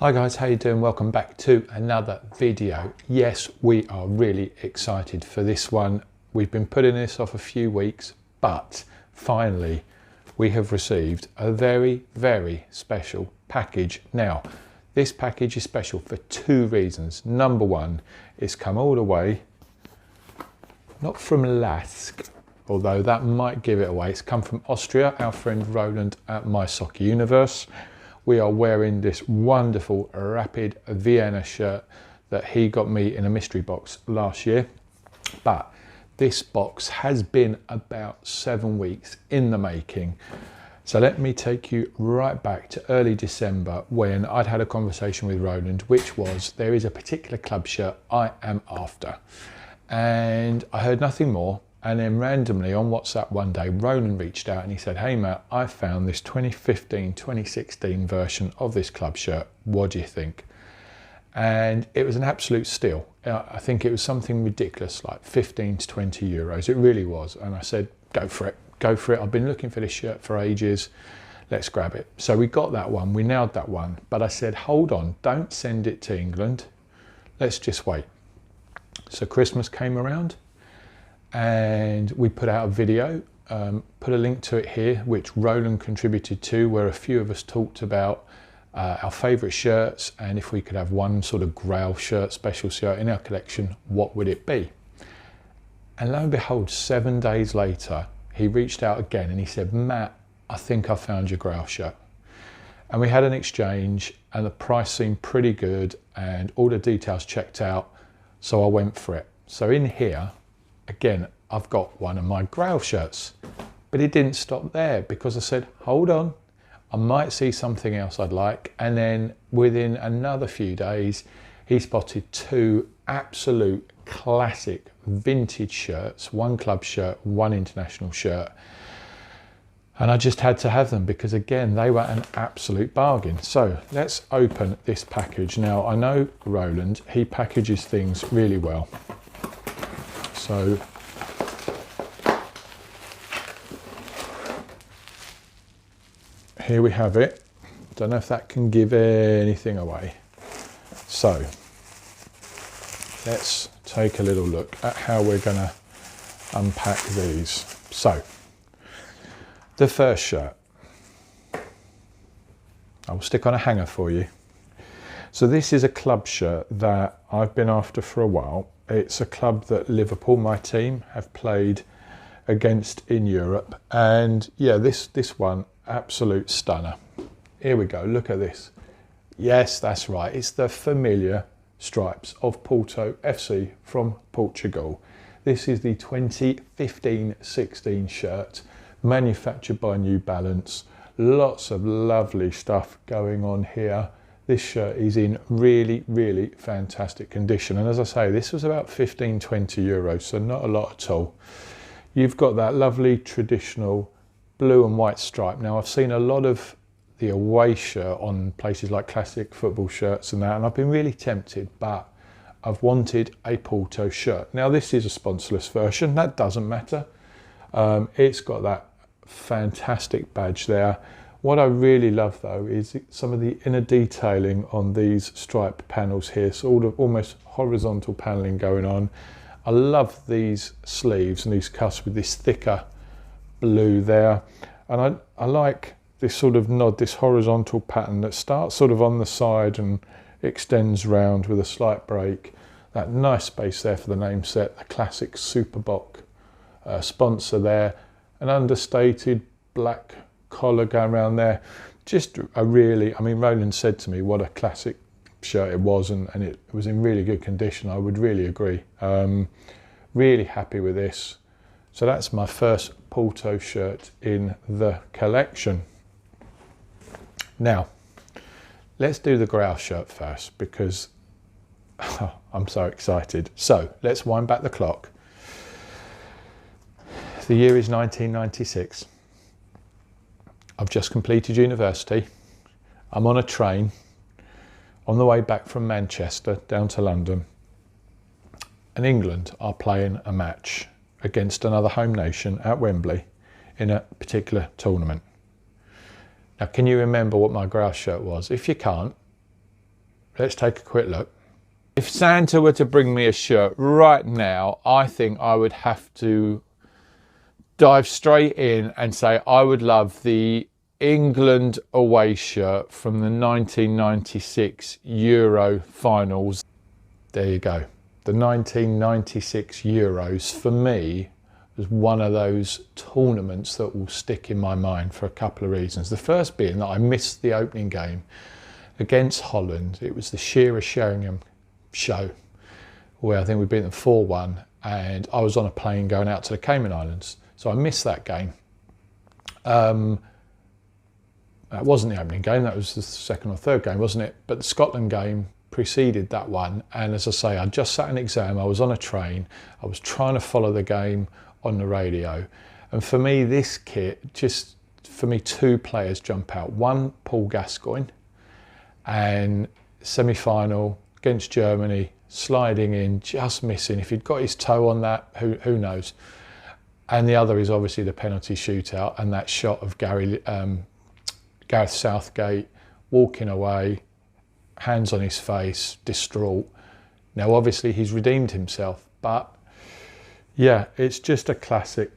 Hi guys, how you doing? Welcome back to another video. Yes, we are really excited for this one. We've been putting this off a few weeks, but finally we have received a very, very special package. Now, this package is special for two reasons. Number one, it's come all the way, not from Lask, although that might give it away. It's come from Austria, our friend Roland at My Soccer Universe. We are wearing this wonderful Rapid Vienna shirt that he got me in a mystery box last year. But this box has been about 7 weeks in the making. So let me take you right back to early December when I'd had a conversation with Roland, which was there is a particular club shirt I am after. And I heard nothing more. And then randomly on WhatsApp one day, Roland reached out and he said, "Hey Matt, I found this 2015-2016 version of this club shirt. What do you think?" And it was an absolute steal. I think it was something ridiculous, like 15 to 20 euros. It really was. And I said, go for it, go for it. I've been looking for this shirt for ages. Let's grab it. So we got that one, we nailed that one. But I said, hold on, don't send it to England. Let's just wait. So Christmas came around, and we put out a video, put a link to it here, which Roland contributed to, where a few of us talked about our favourite shirts, and if we could have one sort of Grail shirt, special shirt in our collection, what would it be? And lo and behold, 7 days later, he reached out again and he said, "Matt, I think I found your Grail shirt." And we had an exchange and the price seemed pretty good and all the details checked out, so I went for it. So in here, again, I've got one of my Grail shirts, but it didn't stop there because I said, hold on, I might see something else I'd like. And then within another few days, he spotted two absolute classic vintage shirts, one club shirt, one international shirt. And I just had to have them because again, they were an absolute bargain. So let's open this package. Now, I know Roland, he packages things really well. So here we have it. Don't know if that can give anything away. So let's take a little look at how we're going to unpack these. So the first shirt, I will stick on a hanger for you. So this is a club shirt that I've been after for a while. It's a club that Liverpool, my team, have played against in Europe. And yeah, this one, absolute stunner. Here we go, look at this. Yes, that's right. It's the familiar stripes of Porto FC from Portugal. This is the 2015-16 shirt, manufactured by New Balance. Lots of lovely stuff going on here. This shirt is in really, really fantastic condition. And as I say, this was about 15, 20 euros, so not a lot at all. You've got that lovely traditional blue and white stripe. Now, I've seen a lot of the away shirt on places like Classic Football shirts and that, and I've been really tempted, but I've wanted a Porto shirt. Now, this is a sponsorless version. That doesn't matter. It's got that fantastic badge there. What I really love though is some of the inner detailing on these striped panels here. So all of almost horizontal paneling going on. I love these sleeves and these cuffs with this thicker blue there. And I like this sort of nod, this horizontal pattern that starts sort of on the side and extends round with a slight break. That nice space there for the name set, the classic Superboc sponsor there. An understated black collar going around there. Just a really, I mean, Roland said to me what a classic shirt it was, and it was in really good condition. I would really agree. Really happy with this. So that's my first Porto shirt in the collection. Now, let's do the Grail shirt first because I'm so excited. So let's wind back the clock. The year is 1996. I've just completed university. I'm on a train on the way back from Manchester down to London. And England are playing a match against another home nation at Wembley in a particular tournament. Now, can you remember what my Grail shirt was? If you can't, let's take a quick look. If Santa were to bring me a shirt right now, I think I would have to dive straight in and say I would love the England away shirt from the 1996 Euro finals. There you go. The 1996 Euros, for me, was one of those tournaments that will stick in my mind for a couple of reasons. The first being that I missed the opening game against Holland. It was the Shearer Sheringham show where I think we beat them 4-1, and I was on a plane going out to the Cayman Islands. So I missed that game. That wasn't the opening game, that was the second or third game, wasn't it? But the Scotland game preceded that one, and as I say, I just sat an exam, I was on a train, I was trying to follow the game on the radio, and for me this kit, just for me, two players jump out. One, Paul Gascoigne, and semi-final against Germany, sliding in, just missing. If he'd got his toe on that, who knows? And the other is obviously the penalty shootout and that shot of Gareth Southgate walking away, hands on his face, distraught. Now obviously he's redeemed himself, but yeah, it's just a classic.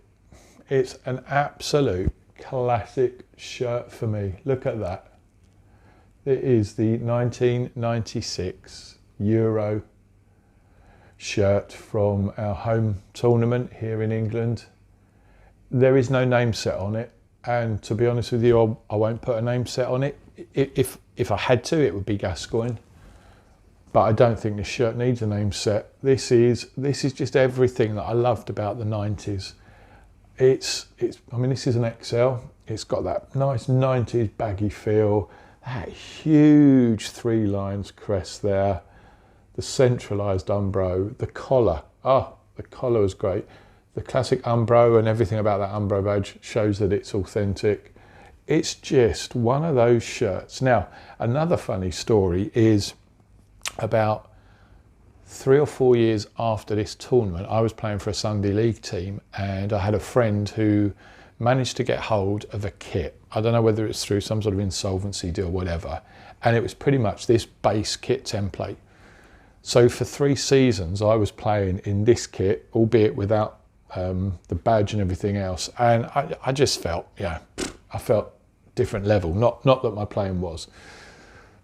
It's an absolute classic shirt for me. Look at that. It is the 1996 Euro shirt from our home tournament here in England. There is no name set on it, and to be honest with you, I won't put a name set on it. If I had to, it would be Gascoigne, but I don't think this shirt needs a name set. This is just everything that I loved about the 90s. I mean, this is an XL. It's got that nice 90s baggy feel, that huge 3 lines crest there, the centralised Umbro, the collar. Oh, the collar was great. The classic Umbro and everything about that Umbro badge shows that it's authentic. It's just one of those shirts. Now, another funny story is about 3 or 4 years after this tournament, I was playing for a Sunday League team, and I had a friend who managed to get hold of a kit. I don't know whether it's through some sort of insolvency deal or whatever, and it was pretty much this base kit template. So for 3 seasons, I was playing in this kit, albeit without the badge and everything else, and I just felt, yeah, I felt different level. Not that my playing was,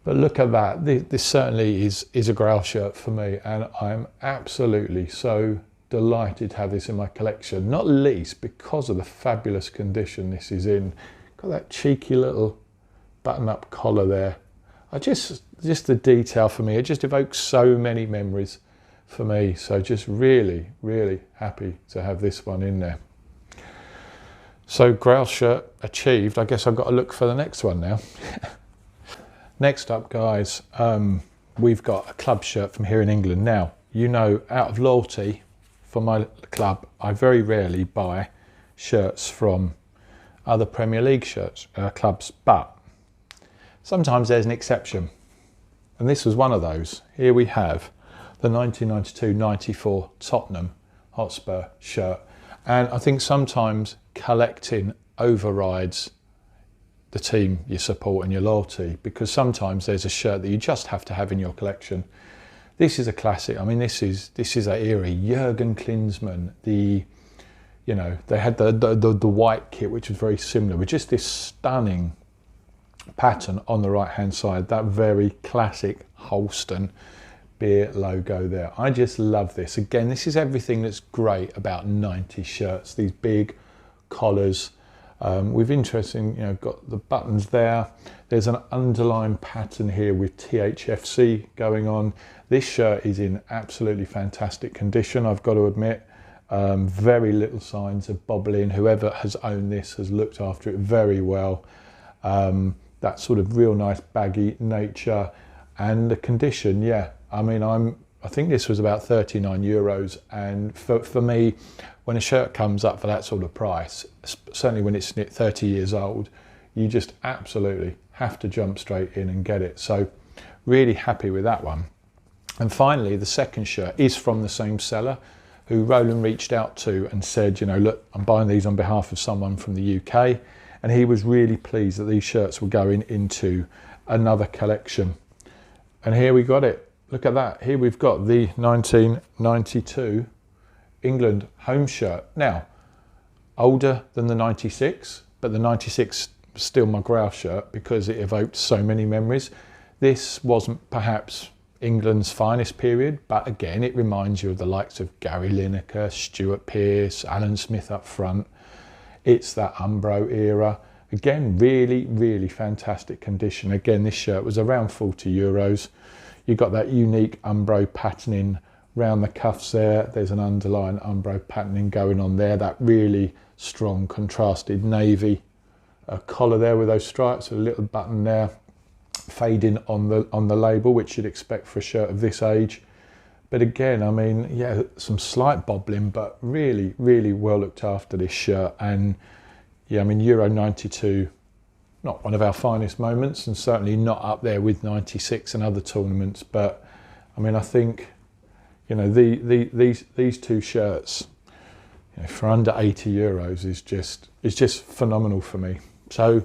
but look at that. This certainly is a Grail shirt for me, and I'm absolutely so delighted to have this in my collection, not least because of the fabulous condition this is in. Got that cheeky little button-up collar there. Just the detail for me, it just evokes so many memories for me. So just really, really happy to have this one in there. So Grail shirt achieved. I guess I've got to look for the next one now. Next up, guys, we've got a club shirt from here in England. Now, you know, out of loyalty for my club, I very rarely buy shirts from other Premier League clubs, but sometimes there's an exception. And this was one of those. Here we have the 1992-94 Tottenham Hotspur shirt. And I think sometimes collecting overrides the team you support and your loyalty, because sometimes there's a shirt that you just have to have in your collection. This is a classic. I mean, this is that era. Jurgen Klinsmann, they had the white kit, which was very similar, with just this stunning pattern on the right hand side, that very classic Holsten beer logo there. I just love this. Again, this is everything that's great about 90s shirts, these big collars. We've interesting, got the buttons there. There's an underlined pattern here with THFC going on. This shirt is in absolutely fantastic condition, I've got to admit. Very little signs of bobbling. Whoever has owned this has looked after it very well. That sort of real nice baggy nature, and the condition, yeah. I mean, I think this was about 39 euros, and for me, when a shirt comes up for that sort of price, certainly when it's 30 years old, you just absolutely have to jump straight in and get it. So really happy with that one. And finally, the second shirt is from the same seller, who Roland reached out to and said, look, I'm buying these on behalf of someone from the UK. And he was really pleased that these shirts were going into another collection. And here we got it. Look at that. Here we've got the 1992 England home shirt. Now, older than the 96, but the 96 was still my Grail shirt because it evoked so many memories. This wasn't perhaps England's finest period, but again, it reminds you of the likes of Gary Lineker, Stuart Pearce, Alan Smith up front. It's that Umbro era. Again, really, really fantastic condition. Again, this shirt was around €40. You got that unique Umbro patterning round the cuffs there. There's an underlying Umbro patterning going on there. That really strong contrasted navy collar there with those stripes, a little button there fading on the label, which you'd expect for a shirt of this age. But again, I mean, yeah, some slight bobbling, but really, really well looked after this shirt. And yeah, I mean, Euro 92, not one of our finest moments, and certainly not up there with 96 and other tournaments. But I mean, I think, you know, these two shirts, you know, for under €80 is just phenomenal for me. So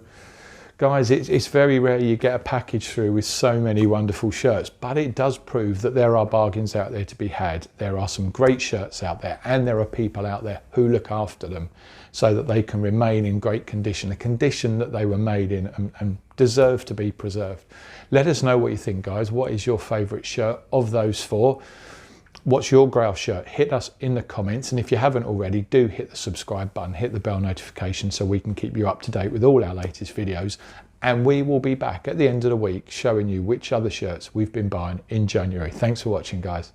guys, it's very rare you get a package through with so many wonderful shirts, but it does prove that there are bargains out there to be had. There are some great shirts out there, and there are people out there who look after them so that they can remain in great condition, a condition that they were made in, and deserve to be preserved. Let us know what you think, guys. What is your favourite shirt of those four? What's your Grail shirt? Hit us in the comments, and if you haven't already, do hit the subscribe button, hit the bell notification so we can keep you up to date with all our latest videos. And we will be back at the end of the week showing you which other shirts we've been buying in January. Thanks for watching, guys.